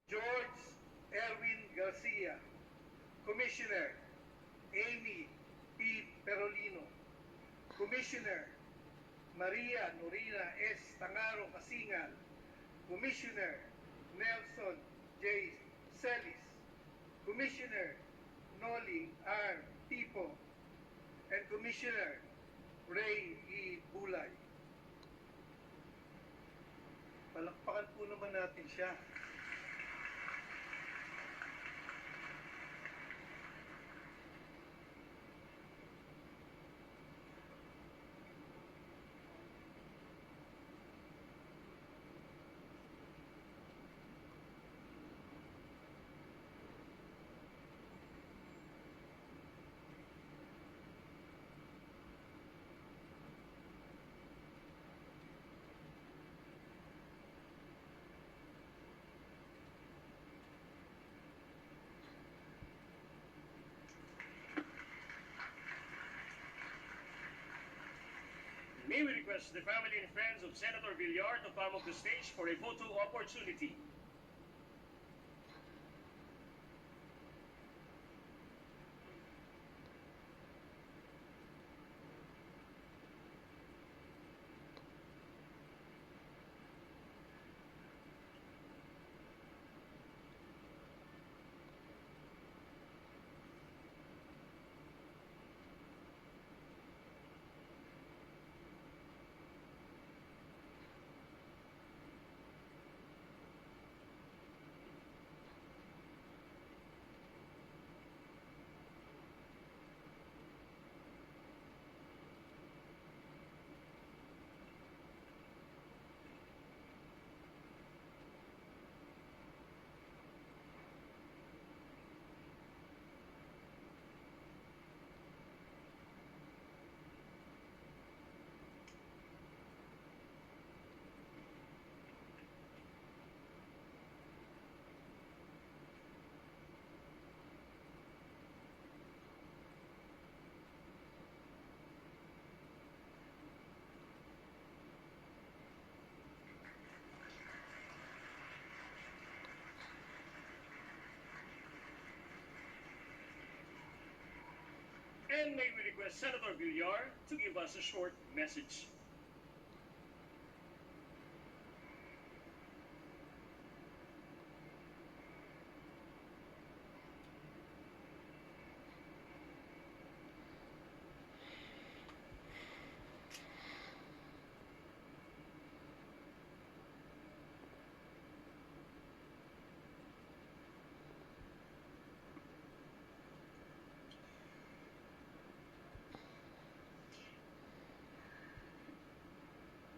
George Erwin Garcia, Commissioner Amy P. Perolino, Commissioner Maria Norina S. Tangaro Kasingal, Commissioner Nelson J. Celis, Commissioner Noli R. Tipo, and Commissioner Ray E. Bulay. Palakpakan po naman natin siya. May we request the family and friends of Senator Villar to come up the stage for a photo opportunity. And may we request Senator Villar to give us a short message.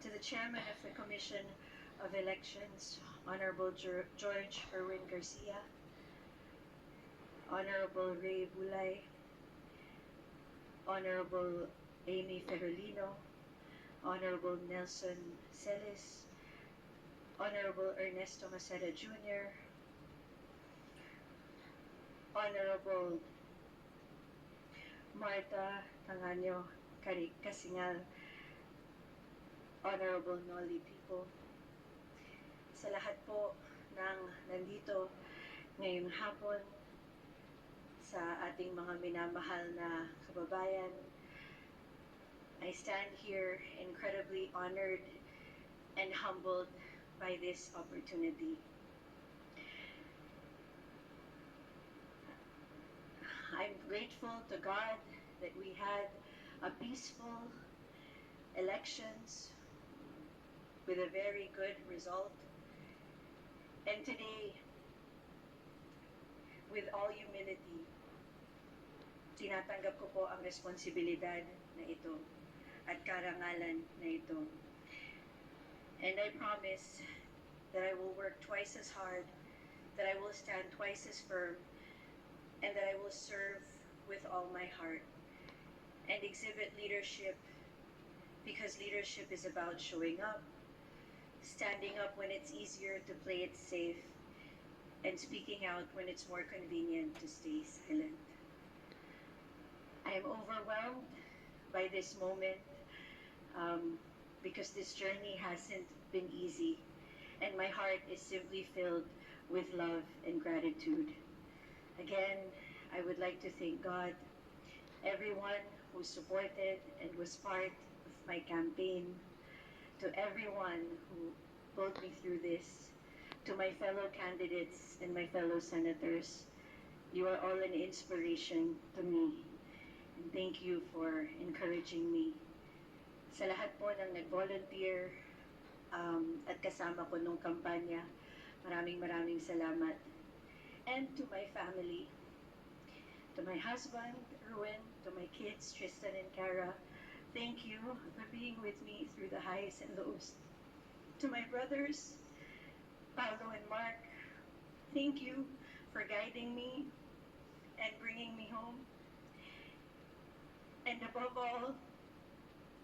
To the Chairman of the Commission of Elections, Honorable George Erwin Garcia, Honorable Ray Bulay, Honorable Amy Ferolino, Honorable Nelson Celis, Honorable Ernesto Maceda Jr., Honorable Marta Tanganyo Kasingal, Honorable Noli People, sa lahat po ng nandito ngayong hapon, sa ating mga minamahal na kababayan, I stand here incredibly honored and humbled by this opportunity. I'm grateful to God that we had a peaceful elections with a very good result. And today, with all humility, tinatanggap ko po ang responsibilidad na ito at karangalan na ito. And I promise that I will work twice as hard, that I will stand twice as firm, and that I will serve with all my heart and exhibit leadership, because leadership is about showing up, standing up when it's easier to play it safe, and speaking out when it's more convenient to stay silent. I am overwhelmed by this moment because this journey hasn't been easy, and my heart is simply filled with love and gratitude. Again, I would like to thank God, everyone who supported and was part of my campaign, to everyone who pulled me through this, to my fellow candidates and my fellow senators. You are all an inspiration to me. And thank you for encouraging me. Sa lahat po ng nag-volunteer at kasama ko nung kampanya, maraming salamat. And to my family, to my husband, Erwin, to my kids, Tristan and Kara, thank you for being with me through the highs and lows. To my brothers, Paolo and Mark, thank you for guiding me and bringing me home. And above all,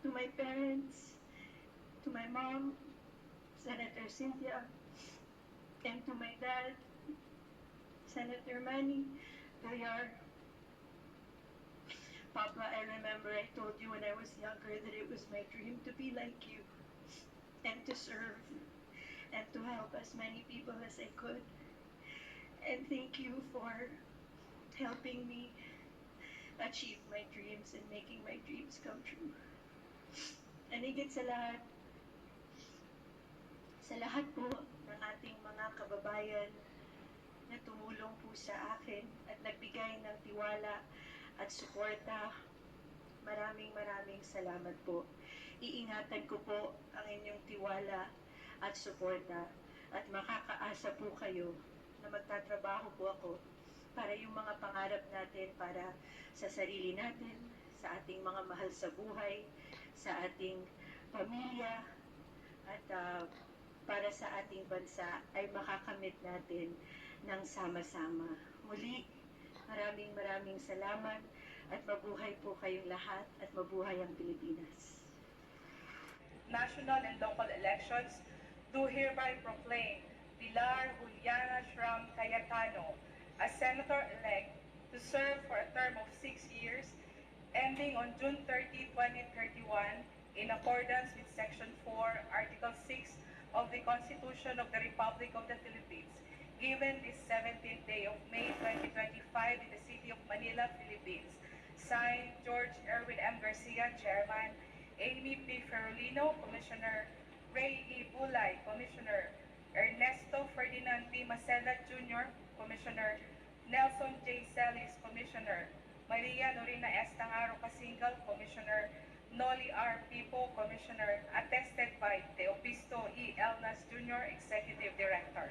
to my parents, to my mom, Senator Cynthia, and to my dad, Senator Manny Villar. Papa, I remember I told you when I was younger that it was my dream to be like you and to serve and to help as many people as I could. And thank you for helping me achieve my dreams and making my dreams come true. And higit sa lahat po ng ating mga kababayan na tumulong po sa akin at nagbigay ng tiwala at suporta, maraming salamat po. Iingatan ko po ang inyong tiwala at suporta at makakaasa po kayo na magtatrabaho po ako para yung mga pangarap natin para sa sarili natin, sa ating mga mahal sa buhay, sa ating pamilya, at para sa ating bansa ay makakamit natin ng sama-sama. Muli, maraming salamat at mabuhay po kayong lahat at mabuhay ang Pilipinas. National and local elections, do hereby proclaim Pilar Juliana Shram Cayetano as Senator-elect to serve for a term of 6 years, ending on June 30, 2031, in accordance with Section 4, Article 6 of the Constitution of the Republic of the Philippines, given this 17th day of May 2025 in the city of Manila, Philippines. Signed, George Erwin M. Garcia, Chairman, Amy P. Ferolino, Commissioner, Ray E. Bulay, Commissioner, Ernesto Ferdinand P. Maceda Jr., Commissioner, Nelson J. Celis, Commissioner, Maria Norina S. Tangaro Kasingal, Commissioner, Noli R. Pipo, Commissioner, attested by Teopisto E. Elnas Jr., Executive Director.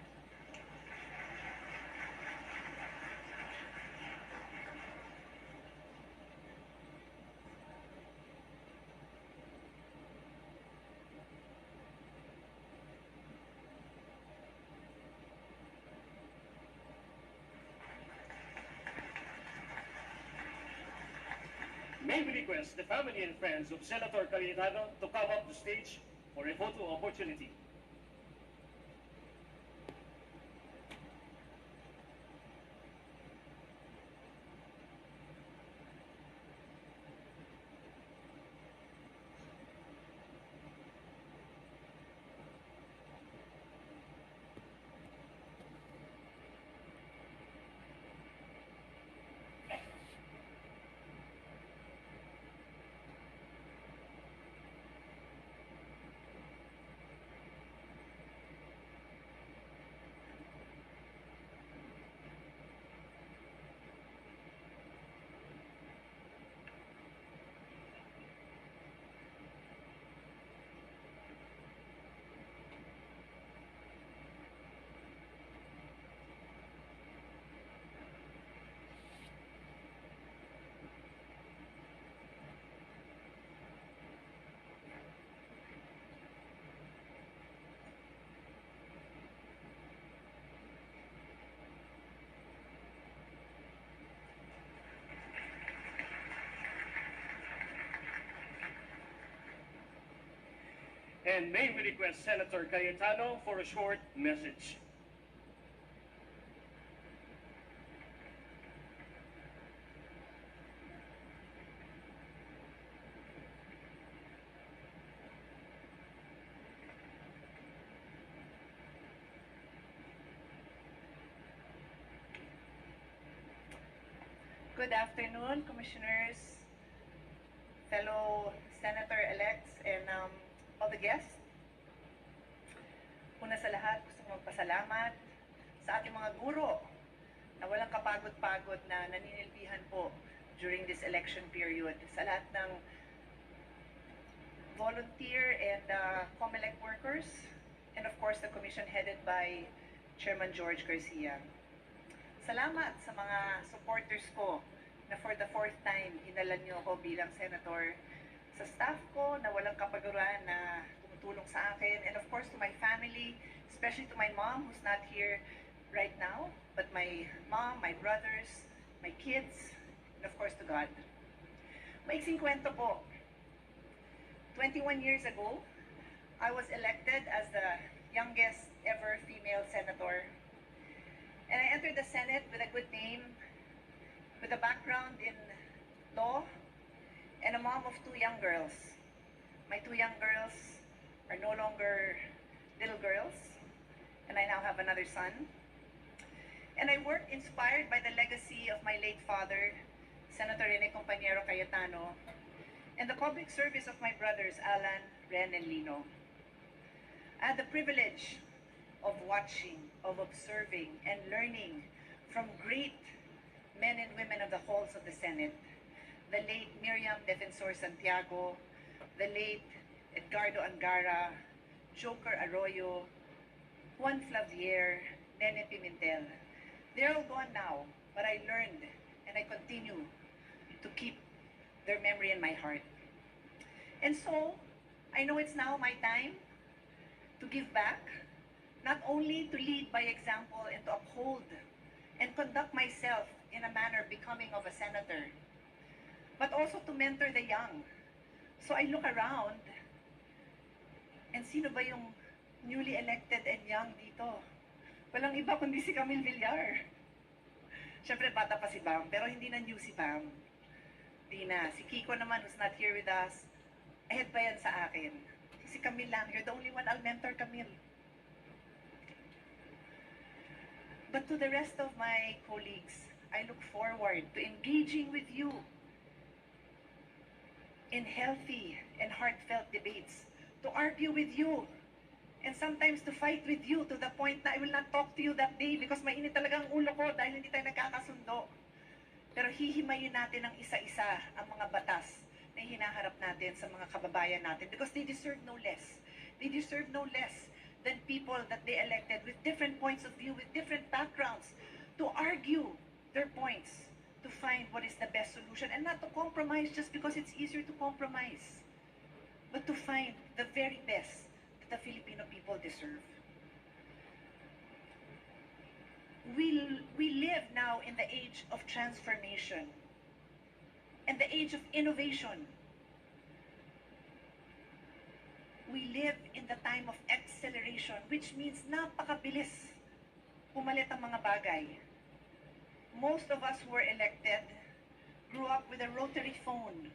May we request the family and friends of Senator Cayetano to come up the stage for a photo opportunity. And may we request Senator Cayetano for a short message. Good afternoon, Commissioners, fellow Senator-elects, and all the guests. Una sa lahat, gusto kong magpasalamat sa ating mga guro na walang kapagod-pagod na naninilbihan po during this election period. Sa lahat ng volunteer and COMELEC workers, and of course the commission headed by Chairman George Garcia. Salamat sa mga supporters ko na for the fourth time hinalan niyo ako bilang senator, sa staff ko na walang kapaguran na tumutulong sa akin, and of course to my family, especially to my mom who's not here right now, but my mom, my brothers, my kids, and of course to God. Maiksing kwento po. 21 years ago, I was elected as the youngest ever female senator. And I entered the Senate with a good name, with a background in law, and a mom of two young girls. My two young girls are no longer little girls, and I now have another son. And I work inspired by the legacy of my late father, Senator Rene Compañero Cayetano, and the public service of my brothers, Alan, Ren, and Lino. I had the privilege of watching, of observing, and learning from great men and women of the halls of the Senate. The late Miriam Defensor Santiago, the late Edgardo Angara, Joker Arroyo, Juan Flavier, Nene Pimentel. They're all gone now, but I learned and I continue to keep their memory in my heart. And so, I know it's now my time to give back, not only to lead by example and to uphold and conduct myself in a manner becoming of a senator, but also to mentor the young. So I look around, and sino ba yung newly elected and young dito? Walang iba kundi si Camille Villar. Siyempre bata pa si Bam, pero hindi na new si Bam. Di na. Si Kiko naman, who's not here with us, ahead pa yan sa akin. Si Camille lang, you're the only one I'll mentor, Camille. But to the rest of my colleagues, I look forward to engaging with you in healthy and heartfelt debates, to argue with you, and sometimes to fight with you to the point na I will not talk to you that day because mainit talaga ang ulo ko dahil hindi tayo nagkakasundo. Pero hihimayin natin ng isa-isa ang mga batas na hinaharap natin sa mga kababayan natin because they deserve no less. They deserve no less than people that they elected with different points of view, with different backgrounds, to argue their points, to find what is the best solution, and not to compromise just because it's easier to compromise, but to find the very best that the Filipino people deserve. We live now in the age of transformation and the age of innovation. We live in the time of acceleration, which means napakabilis pumalit ang mga bagay. Most of us who were elected grew up with a rotary phone